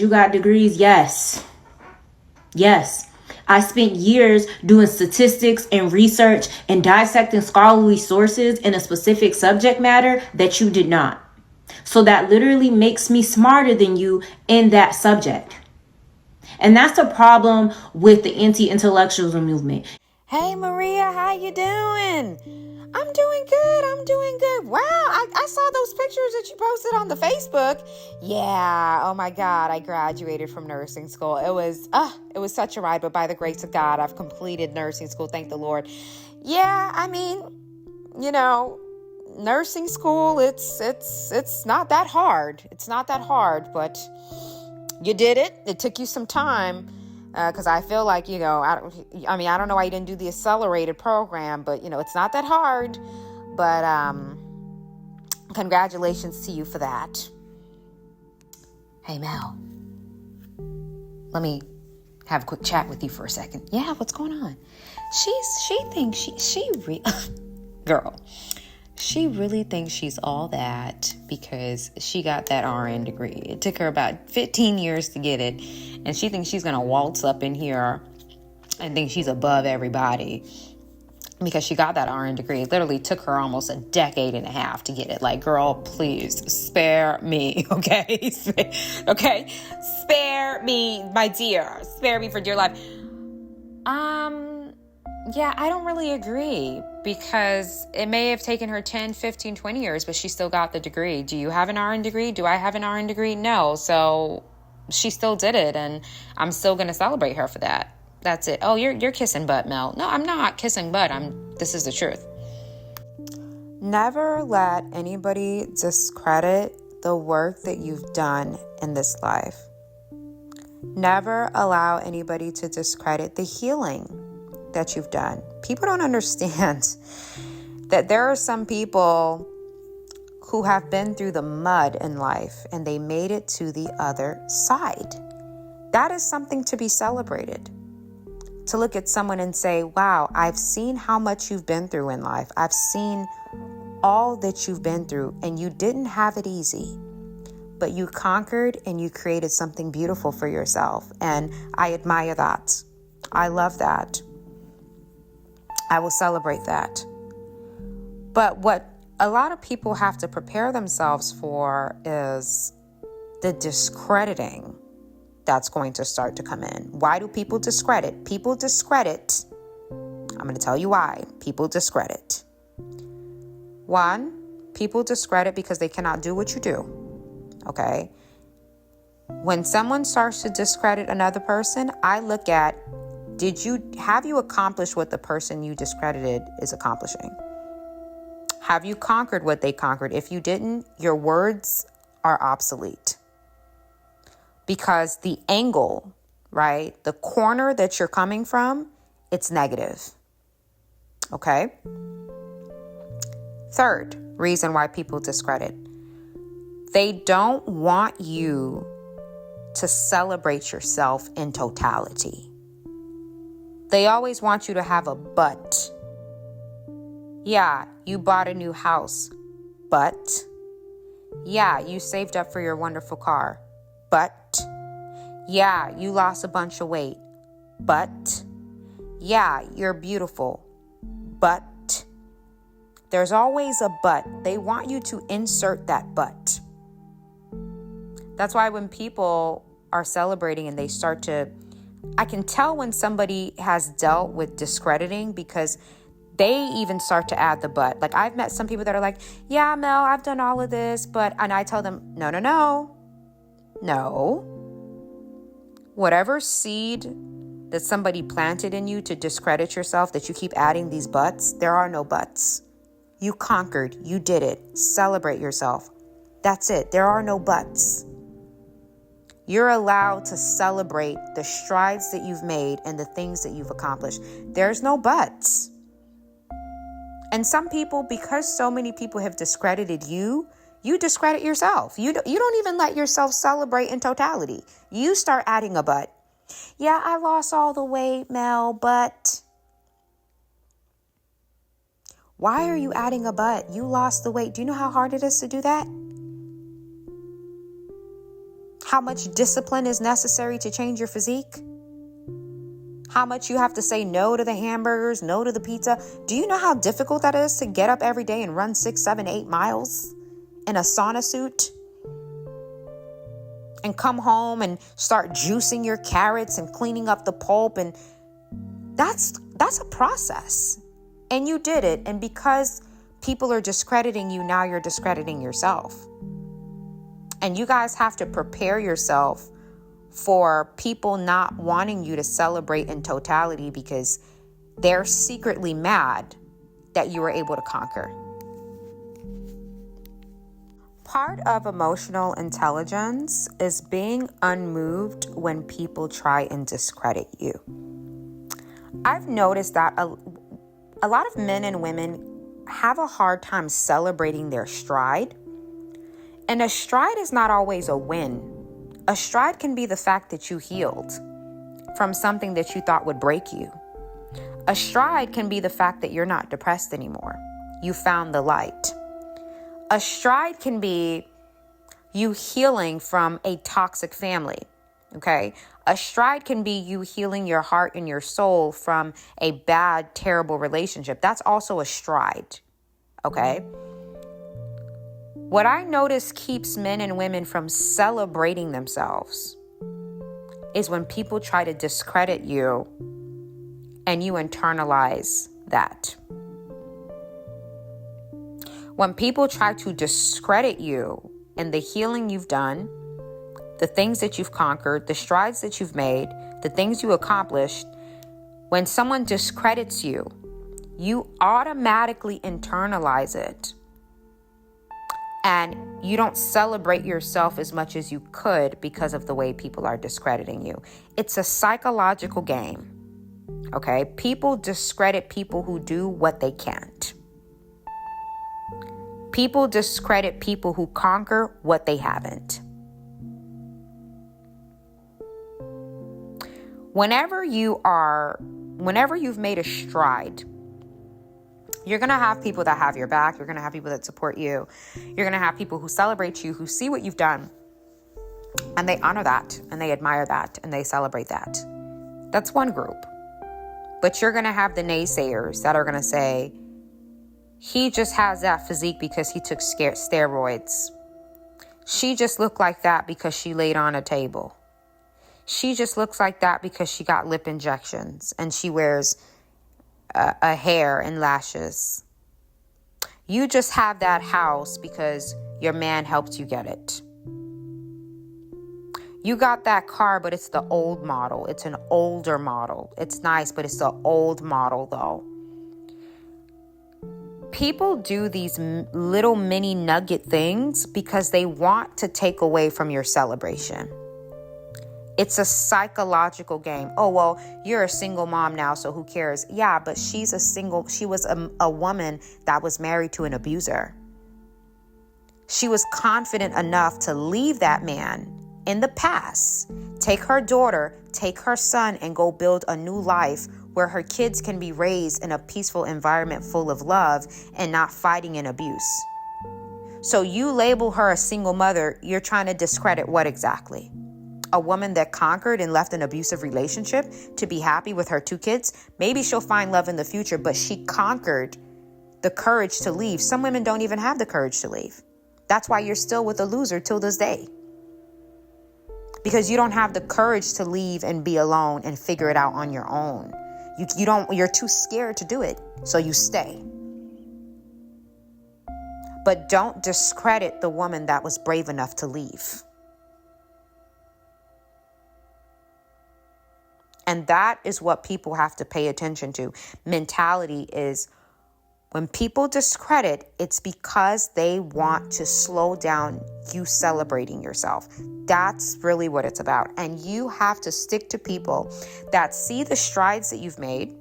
You got degrees? Yes. Yes. I spent years doing statistics and research and dissecting scholarly sources in a specific subject matter that you did not. So that literally makes me smarter than you in that subject. And that's the problem with the anti-intellectualism movement. Hey Maria, how you doing? I'm doing good. Wow, I saw those pictures that you posted on the Facebook. Yeah, oh my God, I graduated from nursing school. It was such a ride, but by the grace of God, I've completed nursing school. Thank the Lord. Yeah, I mean, nursing school, it's not that hard. It's not that hard, but you did it. It took you some time. Because I feel like, I don't know why you didn't do the accelerated program, but, it's not that hard. But congratulations to you for that. Hey, Mel, let me have a quick chat with you for a second. Yeah, what's going on? She thinks girl, she really thinks she's all that because she got that RN degree. It took her about 15 years to get it. And she thinks she's going to waltz up in here and think she's above everybody because she got that RN degree. It literally took her almost a decade and a half to get it. Like, girl, please spare me, okay? Okay? Spare me, my dear. Spare me for dear life. Yeah, I don't really agree because it may have taken her 10, 15, 20 years, but she still got the degree. Do you have an RN degree? Do I have an RN degree? No. So she still did it, and I'm still going to celebrate her for that. That's it. Oh, you're kissing butt, Mel. No, I'm not kissing butt. This is the truth. Never let anybody discredit the work that you've done in this life. Never allow anybody to discredit the healing that you've done. People don't understand that there are some people who have been through the mud in life and they made it to the other side. That is something to be celebrated. To look at someone and say, wow, I've seen how much you've been through in life. I've seen all that you've been through, and you didn't have it easy, but you conquered and you created something beautiful for yourself. And I admire that. I love that. I will celebrate that. But what a lot of people have to prepare themselves for is the discrediting that's going to start to come in. Why do people discredit? People discredit. I'm going to tell you why. People discredit. One, people discredit because they cannot do what you do. Okay? When someone starts to discredit another person, I look at, have you accomplished what the person you discredited is accomplishing? Have you conquered what they conquered? If you didn't, your words are obsolete. Because the angle, right, the corner that you're coming from, it's negative. Okay? Third reason why people discredit. They don't want you to celebrate yourself in totality. They always want you to have a but. Yeah, you bought a new house, but. Yeah, you saved up for your wonderful car, but. Yeah, you lost a bunch of weight, but. Yeah, you're beautiful, but. There's always a but. They want you to insert that but. That's why when people are celebrating and they start to, I can tell when somebody has dealt with discrediting because they even start to add the but. Like, I've met some people that are like, yeah, Mel, I've done all of this, but, and I tell them, no. Whatever seed that somebody planted in you to discredit yourself, that you keep adding these buts, there are no buts. You conquered, you did it. Celebrate yourself. That's it. There are no buts. You're allowed to celebrate the strides that you've made and the things that you've accomplished. There's no buts. And some people, because so many people have discredited you, you discredit yourself. You don't even let yourself celebrate in totality. You start adding a but. Yeah, I lost all the weight, Mel, but. Why are you adding a but? You lost the weight. Do you know how hard it is to do that? how much discipline is necessary to change your physique? How much you have to say no to the hamburgers, no to the pizza? Do you know how difficult that is to get up every day and run 6, 7, 8 miles in a sauna suit? And come home and start juicing your carrots and cleaning up the pulp. And that's a process. And you did it. And because people are discrediting you, now you're discrediting yourself. And you guys have to prepare yourself for people not wanting you to celebrate in totality, because they're secretly mad that you were able to conquer. Part of emotional intelligence is being unmoved when people try and discredit you. I've noticed that a lot of men and women have a hard time celebrating their stride. And a stride is not always a win. A stride can be the fact that you healed from something that you thought would break you. A stride can be the fact that you're not depressed anymore. You found the light. A stride can be you healing from a toxic family, okay? A stride can be you healing your heart and your soul from a bad, terrible relationship. That's also a stride, okay? What I notice keeps men and women from celebrating themselves is when people try to discredit you and you internalize that. When people try to discredit you and the healing you've done, the things that you've conquered, the strides that you've made, the things you accomplished, when someone discredits you, you automatically internalize it. And you don't celebrate yourself as much as you could because of the way people are discrediting you. It's a psychological game, okay? People discredit people who do what they can't. People discredit people who conquer what they haven't. Whenever you've made a stride, you're going to have people that have your back. You're going to have people that support you. You're going to have people who celebrate you, who see what you've done, and they honor that, and they admire that, and they celebrate that. That's one group. But you're going to have the naysayers that are going to say, he just has that physique because he took steroids. She just looked like that because she laid on a table. She just looks like that because she got lip injections and she wears a hair and lashes. You just have that house because your man helped you get it. You got that car, but it's the old model. It's an older model. It's nice, but it's the old model though. People do these little mini nugget things because they want to take away from your celebration. It's a psychological game. Oh, well, you're a single mom now, so who cares? Yeah, but she was a woman that was married to an abuser. She was confident enough to leave that man in the past, take her daughter, take her son, and go build a new life where her kids can be raised in a peaceful environment full of love and not fighting and abuse. So you label her a single mother, you're trying to discredit what exactly? A woman that conquered and left an abusive relationship to be happy with her 2 kids? Maybe she'll find love in the future, but she conquered the courage to leave. Some women don't even have the courage to leave. That's why you're still with a loser till this day. Because you don't have the courage to leave and be alone and figure it out on your own. You're too scared to do it, so you stay. But don't discredit the woman that was brave enough to leave. And that is what people have to pay attention to. Mentality is when people discredit, it's because they want to slow down you celebrating yourself. That's really what it's about. And you have to stick to people that see the strides that you've made,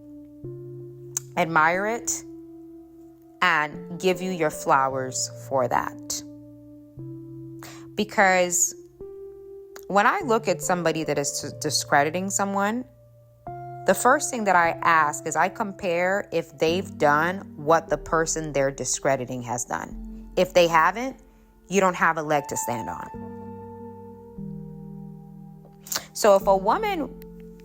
admire it, and give you your flowers for that. Because when I look at somebody that is discrediting someone, the first thing that I ask is I compare if they've done what the person they're discrediting has done. If they haven't, you don't have a leg to stand on. So if a woman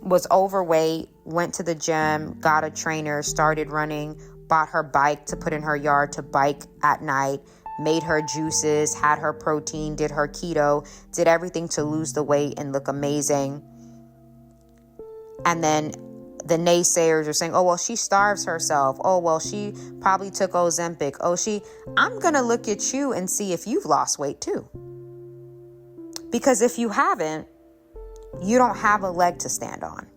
was overweight, went to the gym, got a trainer, started running, bought her bike to put in her yard to bike at night, made her juices, had her protein, did her keto, did everything to lose the weight and look amazing. And then the naysayers are saying, oh, well, she starves herself. Oh, well, she probably took Ozempic. I'm going to look at you and see if you've lost weight too. Because if you haven't, you don't have a leg to stand on.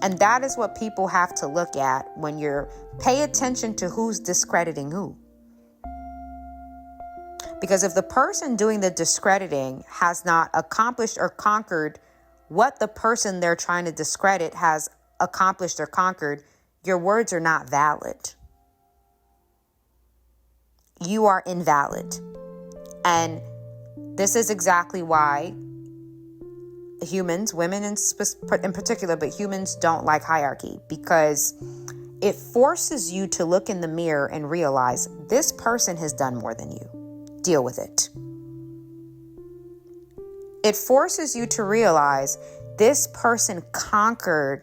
And that is what people have to look at when you're pay attention to who's discrediting who. Because if the person doing the discrediting has not accomplished or conquered what the person they're trying to discredit has accomplished or conquered, your words are not valid. You are invalid. And this is exactly why humans, women in particular, but humans don't like hierarchy, because it forces you to look in the mirror and realize this person has done more than you. Deal with it. It forces you to realize this person conquered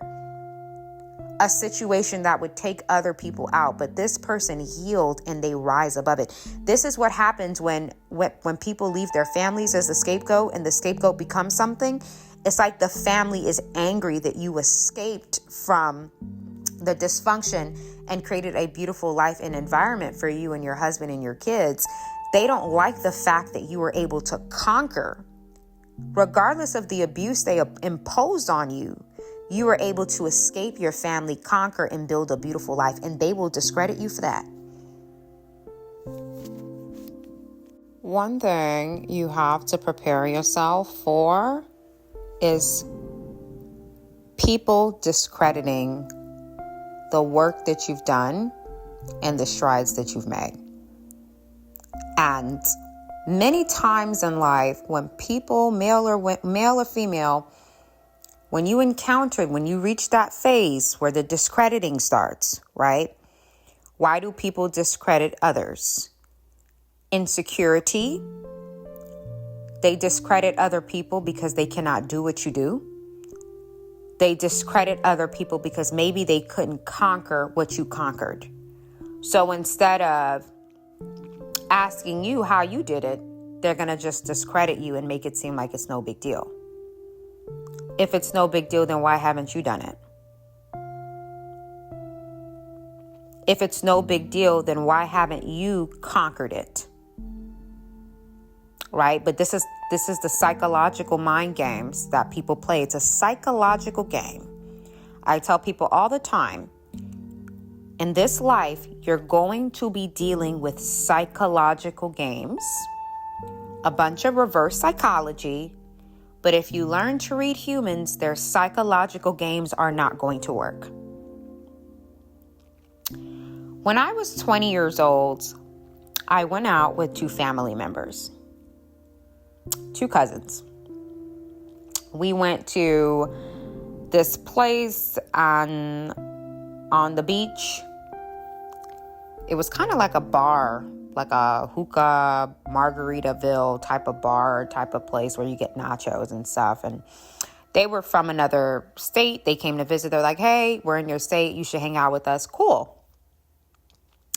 a situation that would take other people out, but this person healed and they rise above it. This is what happens when people leave their families as a scapegoat and the scapegoat becomes something. It's like the family is angry that you escaped from the dysfunction and created a beautiful life and environment for you and your husband and your kids. They don't like the fact that you were able to conquer. Regardless of the abuse they imposed on you, you were able to escape your family, conquer, and build a beautiful life, and they will discredit you for that. One thing you have to prepare yourself for is people discrediting the work that you've done and the strides that you've made. And many times in life, when people, male or female, when you reach that phase where the discrediting starts, right? Why do people discredit others? Insecurity. They discredit other people because they cannot do what you do. They discredit other people because maybe they couldn't conquer what you conquered. So instead of asking you how you did it, they're going to just discredit you and make it seem like it's no big deal. If it's no big deal, then why haven't you done it? If it's no big deal, then why haven't you conquered it? Right? But this is the psychological mind games that people play. It's a psychological game. I tell people all the time, in this life, you're going to be dealing with psychological games, a bunch of reverse psychology. But if you learn to read humans, their psychological games are not going to work. When I was 20 years old, I went out with two family members, two cousins. We went to this place on the beach. It was kind of like a bar, like a hookah, Margaritaville type of bar, type of place where you get nachos and stuff. And they were from another state. They came to visit. They're like, hey, we're in your state. You should hang out with us. Cool.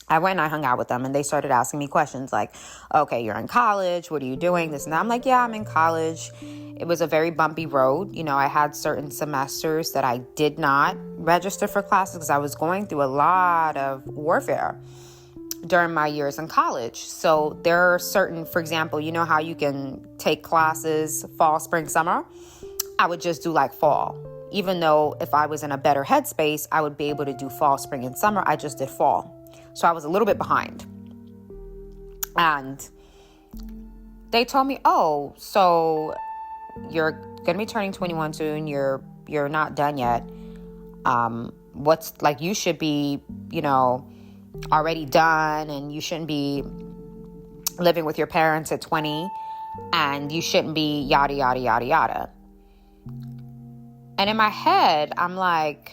I went and I hung out with them, and they started asking me questions like, okay, you're in college. What are you doing? This and that. I'm like, yeah, I'm in college. It was a very bumpy road. You know, I had certain semesters that I did not register for classes because I was going through a lot of warfare during my years in college. So there are certain, for example, you know how you can take classes fall, spring, summer? I would just do like fall. Even though if I was in a better headspace, I would be able to do fall, spring, and summer. I just did fall. So I was a little bit behind. And they told me, oh, so you're going to be turning 21 soon. You're not done yet. What's like, you should be, already done, and you shouldn't be living with your parents at 20, and you shouldn't be yada, yada, yada, yada. And in my head, I'm like,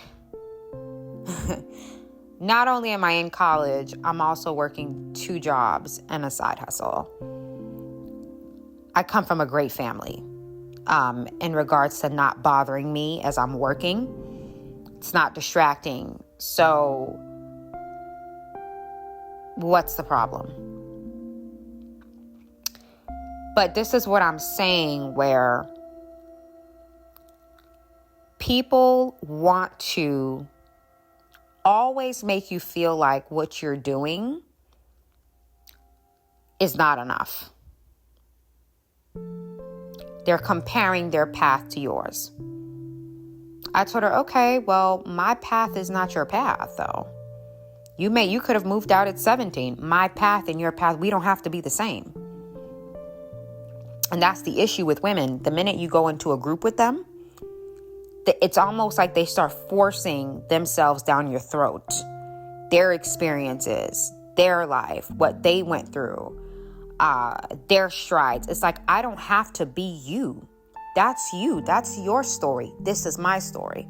not only am I in college, I'm also working 2 jobs and a side hustle. I come from a great family. in regards to not bothering me as I'm working. It's not distracting. So what's the problem? But this is what I'm saying, where people want to always make you feel like what you're doing is not enough. They're comparing their path to yours. I told her, okay, well, my path is not your path, though. You could have moved out at 17. My path and your path, we don't have to be the same. And that's the issue with women. The minute you go into a group with them, it's almost like they start forcing themselves down your throat. Their experiences, their life, what they went through, their strides. It's like, I don't have to be you. That's you. That's your story. This is my story.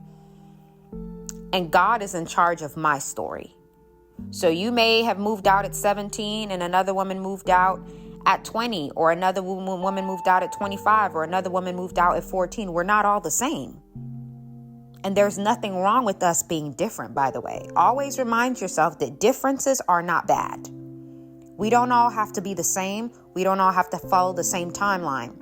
And God is in charge of my story. So you may have moved out at 17 and another woman moved out at 20, or another woman moved out at 25, or another woman moved out at 14. We're not all the same. And there's nothing wrong with us being different, by the way. Always remind yourself that differences are not bad. We don't all have to be the same. We don't all have to follow the same timeline.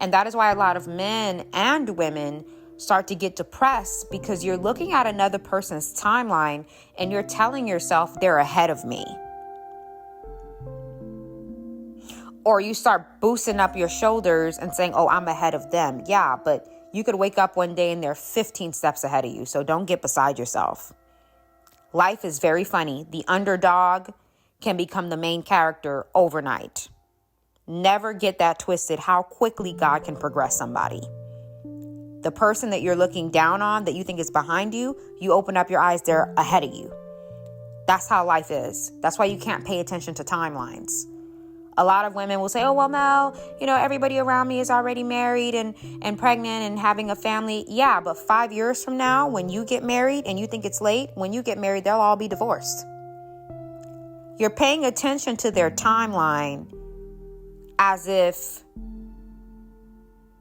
And that is why a lot of men and women start to get depressed, because you're looking at another person's timeline and you're telling yourself they're ahead of me. Or you start boosting up your shoulders and saying, oh, I'm ahead of them. Yeah, but you could wake up one day and they're 15 steps ahead of you. So don't get beside yourself. Life is very funny. The underdog can become the main character overnight. Never get that twisted, how quickly God can progress somebody. The person that you're looking down on, that you think is behind you, you open up your eyes, they're ahead of you. That's how life is. That's why you can't pay attention to timelines. A lot of women will say, oh, well, Mel, everybody around me is already married and pregnant and having a family. Yeah, but 5 years from now, when you get married and you think it's late, when you get married, they'll all be divorced. You're paying attention to their timeline as if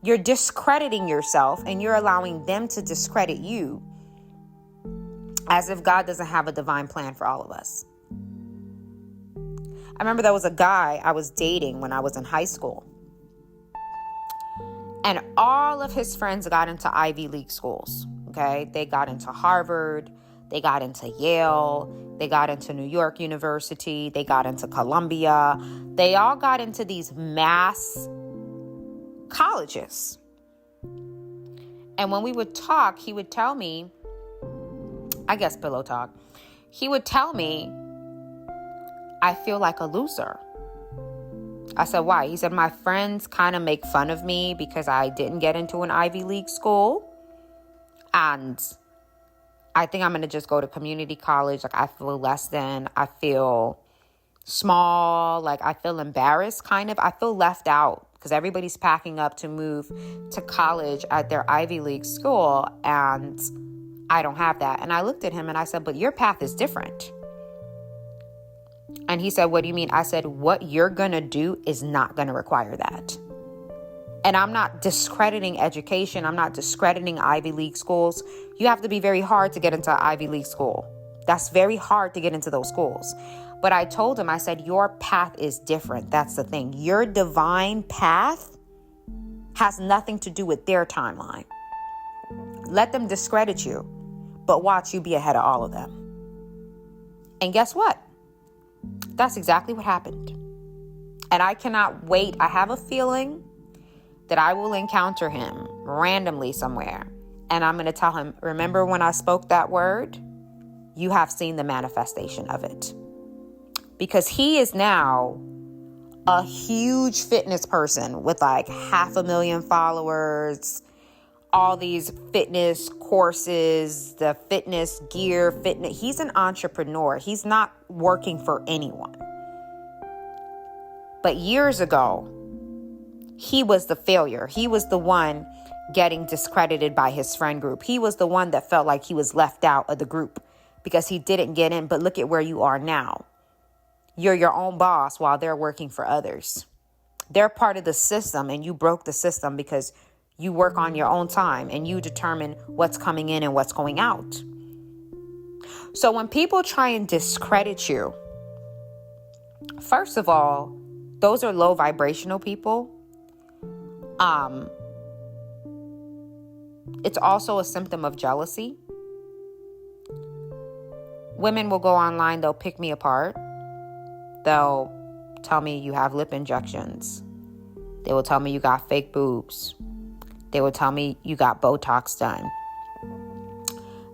you're discrediting yourself and you're allowing them to discredit you, as if God doesn't have a divine plan for all of us. I remember there was a guy I was dating when I was in high school. And all of his friends got into Ivy League schools. Okay. They got into Harvard. They got into Yale. They got into New York University. They got into Columbia. They all got into these mass colleges. And when we would talk, he would tell me, I guess pillow talk, he would tell me, I feel like a loser. I said, why? He said, my friends kind of make fun of me because I didn't get into an Ivy League school. And I think I'm going to just go to community college. Like, I feel less than. I feel small. Like, I feel embarrassed, kind of. I feel left out because everybody's packing up to move to college at their Ivy League school. And I don't have that. And I looked at him and I said, but your path is different. And he said, what do you mean? I said, what you're going to do is not going to require that. And I'm not discrediting education. I'm not discrediting Ivy League schools. You have to be very hard to get into Ivy League school. That's very hard to get into those schools. But I told him, I said, your path is different. That's the thing. Your divine path has nothing to do with their timeline. Let them discredit you, but watch you be ahead of all of them. And guess what? That's exactly what happened. And I cannot wait. I have a feeling that I will encounter him randomly somewhere. And I'm going to tell him, remember when I spoke that word? You have seen the manifestation of it. Because he is now a huge fitness person with like 500,000 followers, all these fitness courses, the fitness gear, fitness. He's an entrepreneur. He's not working for anyone. But years ago, he was the failure. He was the one getting discredited by his friend group. He was the one that felt like he was left out of the group because he didn't get in. But look at where you are now. You're your own boss while they're working for others. They're part of the system, and you broke the system because you work on your own time and you determine what's coming in and what's going out. So when people try and discredit you, first of all, those are low vibrational people. It's also a symptom of jealousy. Women will go online, they'll pick me apart. They'll tell me you have lip injections. They will tell me you got fake boobs. They will tell me you got Botox done.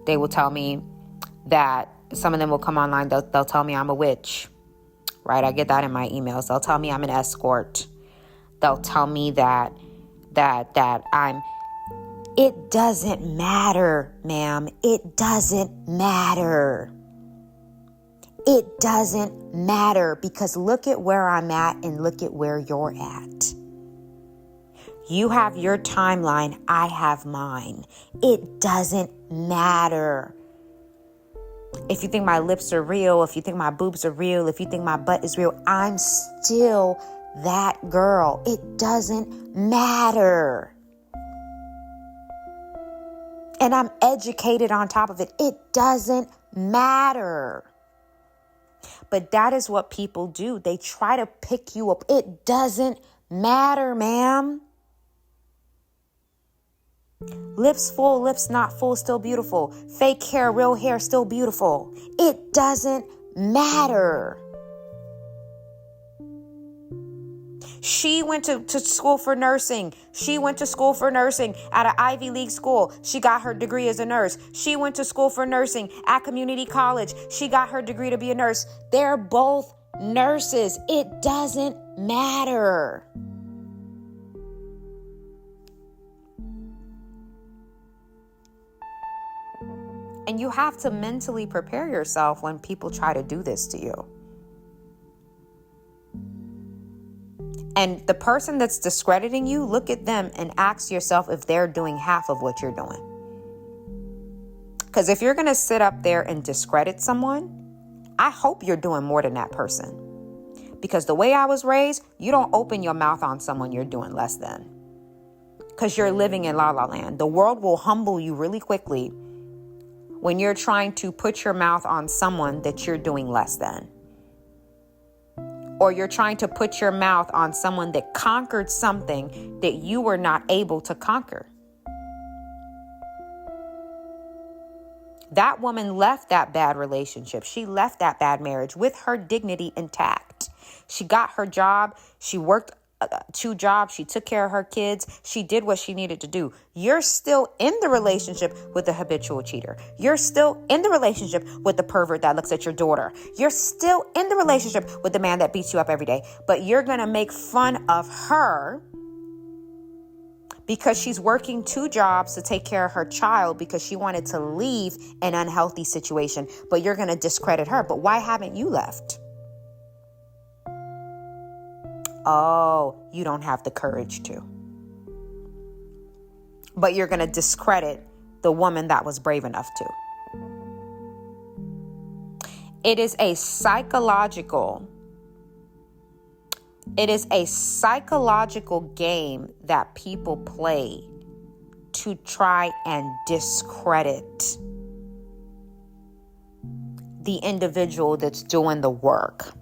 They will tell me that some of them will come online, they'll tell me I'm a witch. Right? I get that in my emails. They'll tell me I'm an escort. They'll tell me that I'm... It doesn't matter, ma'am. It doesn't matter. It doesn't matter, because look at where I'm at and look at where you're at. You have your timeline. I have mine. It doesn't matter. If you think my lips are real, if you think my boobs are real, if you think my butt is real, I'm still that girl. It doesn't matter. And I'm educated on top of it. It doesn't matter. But that is what people do. They try to pick you up. It doesn't matter, ma'am. Lips full, lips not full, still beautiful. Fake hair, real hair, still beautiful. It doesn't matter. She went to school for nursing. She went to school for nursing at an Ivy League school. She got her degree as a nurse. She went to school for nursing at community college. She got her degree to be a nurse. They're both nurses. It doesn't matter. And you have to mentally prepare yourself when people try to do this to you. And the person that's discrediting you, look at them and ask yourself if they're doing half of what you're doing. Because if you're going to sit up there and discredit someone, I hope you're doing more than that person. Because the way I was raised, you don't open your mouth on someone you're doing less than. Because you're living in la la land. The world will humble you really quickly when you're trying to put your mouth on someone that you're doing less than. Or you're trying to put your mouth on someone that conquered something that you were not able to conquer. That woman left that bad relationship. She left that bad marriage with her dignity intact. She got her job. She worked 2 jobs. She took care of her kids. She did what she needed to do. You're still in the relationship with the habitual cheater. You're still in the relationship with the pervert that looks at your daughter. You're still in the relationship with the man that beats you up every day. But you're going to make fun of her because she's working 2 jobs to take care of her child because she wanted to leave an unhealthy situation. But you're going to discredit her. But why haven't you left? Oh, you don't have the courage to. But you're going to discredit the woman that was brave enough to. It is a psychological game that people play to try and discredit the individual that's doing the work.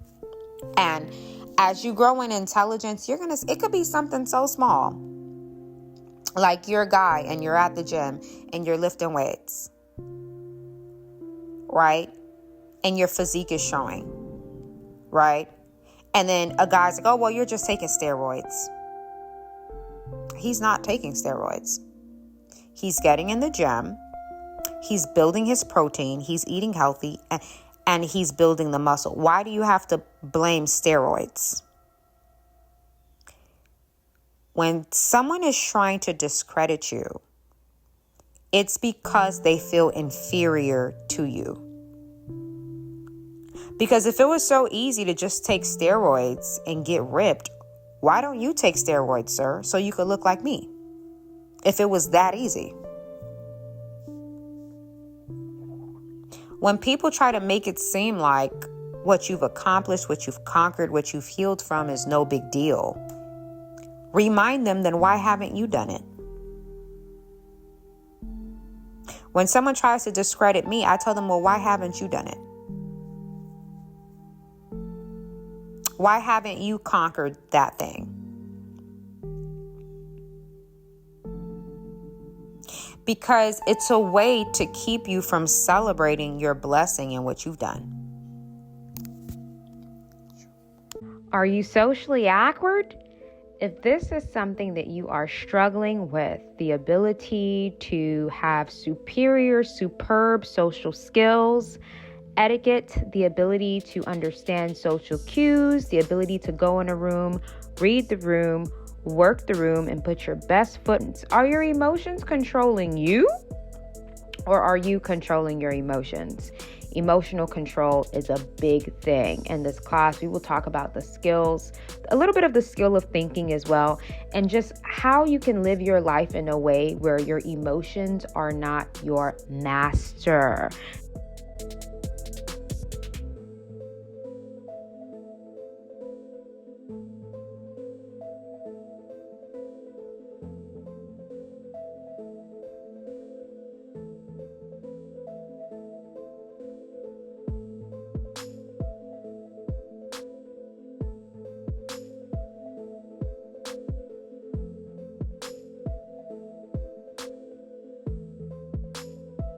And as you grow in intelligence, it could be something so small. Like you're a guy and you're at the gym and you're lifting weights. Right? And your physique is showing. Right? And then a guy's like, oh, well, you're just taking steroids. He's not taking steroids. He's getting in the gym. He's building his protein. He's eating healthy. And he's building the muscle. Why do you have to blame steroids? When someone is trying to discredit you, it's because they feel inferior to you. Because if it was so easy to just take steroids and get ripped, why don't you take steroids, sir, so you could look like me? If it was that easy. When people try to make it seem like what you've accomplished, what you've conquered, what you've healed from is no big deal, remind them, then why haven't you done it? When someone tries to discredit me, I tell them, well, why haven't you done it? Why haven't you conquered that thing? Because it's a way to keep you from celebrating your blessing and what you've done. Are you socially awkward? If this is something that you are struggling with, the ability to have superb social skills, etiquette, the ability to understand social cues, the ability to go in a room, read the room, work the room, and put your best foot in. Are your emotions controlling you, or are you controlling your emotions? Emotional control is a big thing. In this class, we will talk about the skills, a little bit of the skill of thinking as well, and just how you can live your life in a way where your emotions are not your master.